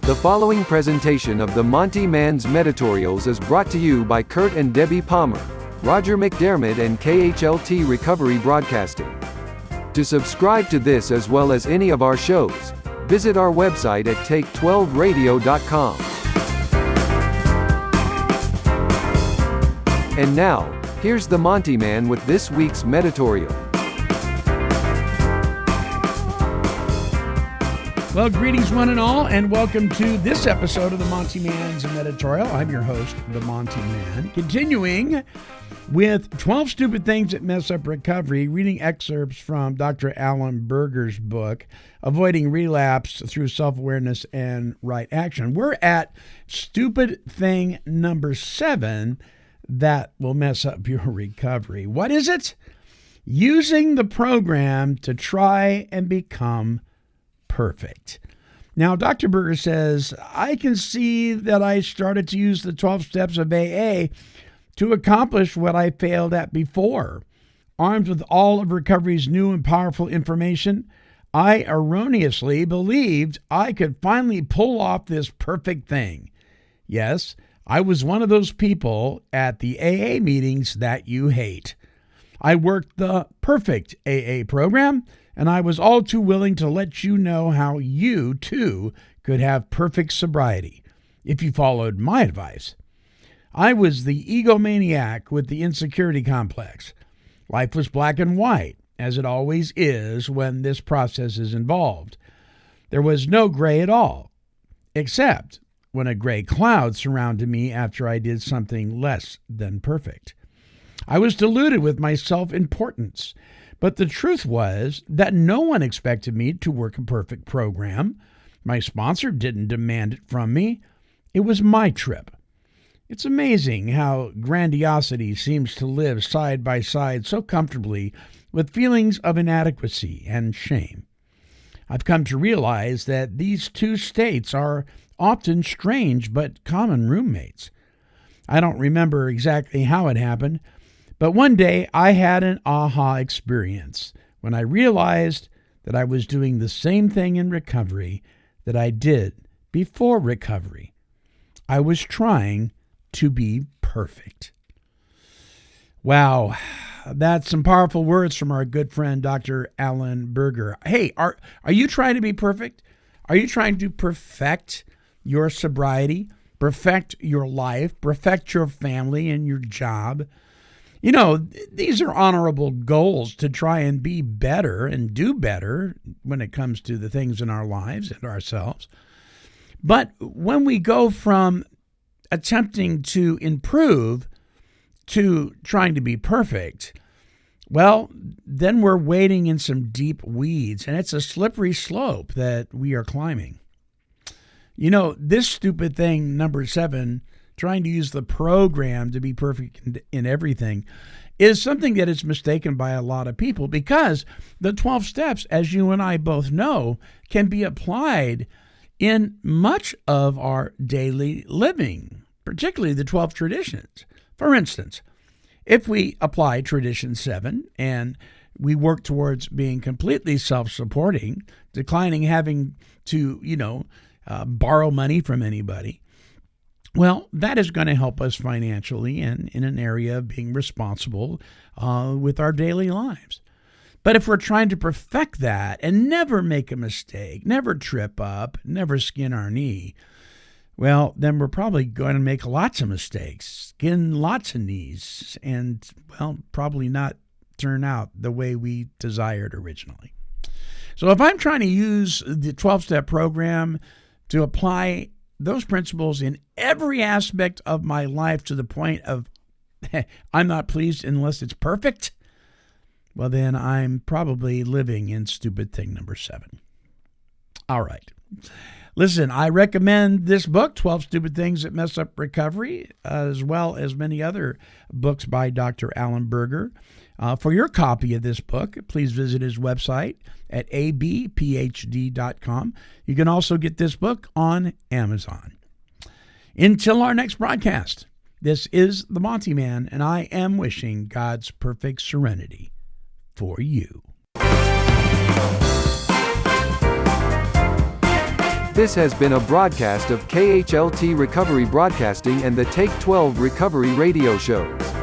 The following presentation of the Montyman's Meditorials is brought to you by Kurt and Debbie Palmer, Roger McDermott and KHLT Recovery Broadcasting. To subscribe to this as well as any of our shows, visit our website at take12radio.com. And now, here's the Montyman with this week's Meditorial. Well, greetings one and all, and welcome to this episode of the Montyman's Meditorial. I'm your host, the Montyman. Continuing with 12 Stupid Things That Mess Up Recovery, reading excerpts from Dr. Alan Berger's book, Avoiding Relapse Through Self-Awareness and Right Action. We're at stupid thing number 7 that will mess up your recovery. What is it? Using the program to try and become perfect. Now, Dr. Berger says, I can see that I started to use the 12 steps of AA to accomplish what I failed at before. Armed with all of recovery's new and powerful information, I erroneously believed I could finally pull off this perfect thing. Yes, I was one of those people at the AA meetings that you hate. I worked the perfect AA program, and I was all too willing to let you know how you, too, could have perfect sobriety if you followed my advice. I was the egomaniac with the insecurity complex. Life was black and white, as it always is when this process is involved. There was no gray at all, except when a gray cloud surrounded me after I did something less than perfect. I was deluded with my self-importance. But the truth was that no one expected me to work a perfect program. My sponsor didn't demand it from me. It was my trip. It's amazing how grandiosity seems to live side by side so comfortably with feelings of inadequacy and shame. I've come to realize that these two states are often strange but common roommates. I don't remember exactly how it happened, but one day I had an aha experience when I realized that I was doing the same thing in recovery that I did before recovery. I was trying to be perfect. Wow, that's some powerful words from our good friend, Dr. Alan Berger. Hey, are you trying to be perfect? Are you trying to perfect your sobriety, perfect your life, perfect your family and your job? You know, these are honorable goals to try and be better and do better when it comes to the things in our lives and ourselves. But when we go from attempting to improve to trying to be perfect, well, then we're wading in some deep weeds, and it's a slippery slope that we are climbing. You know, this stupid thing, number 7, trying to use the program to be perfect in everything, is something that is mistaken by a lot of people because the 12 steps, as you and I both know, can be applied in much of our daily living, particularly the 12 traditions. For instance, if we apply tradition 7 and we work towards being completely self-supporting, declining having to, borrow money from anybody, well, that is going to help us financially and in an area of being responsible with our daily lives. But if we're trying to perfect that and never make a mistake, never trip up, never skin our knee, well, then we're probably going to make lots of mistakes, skin lots of knees, and, well, probably not turn out the way we desired originally. So if I'm trying to use the 12-step program to apply those principles in every aspect of my life to the point of I'm not pleased unless it's perfect, well, then I'm probably living in stupid thing number 7. All right. Listen, I recommend this book, 12 Stupid Things That Mess Up Recovery, as well as many other books by Dr. Alan Berger. For your copy of this book, please visit his website at abphd.com. You can also get this book on Amazon. Until our next broadcast, this is the Montyman, and I am wishing God's perfect serenity for you. This has been a broadcast of KHLT Recovery Broadcasting and the Take 12 Recovery radio shows.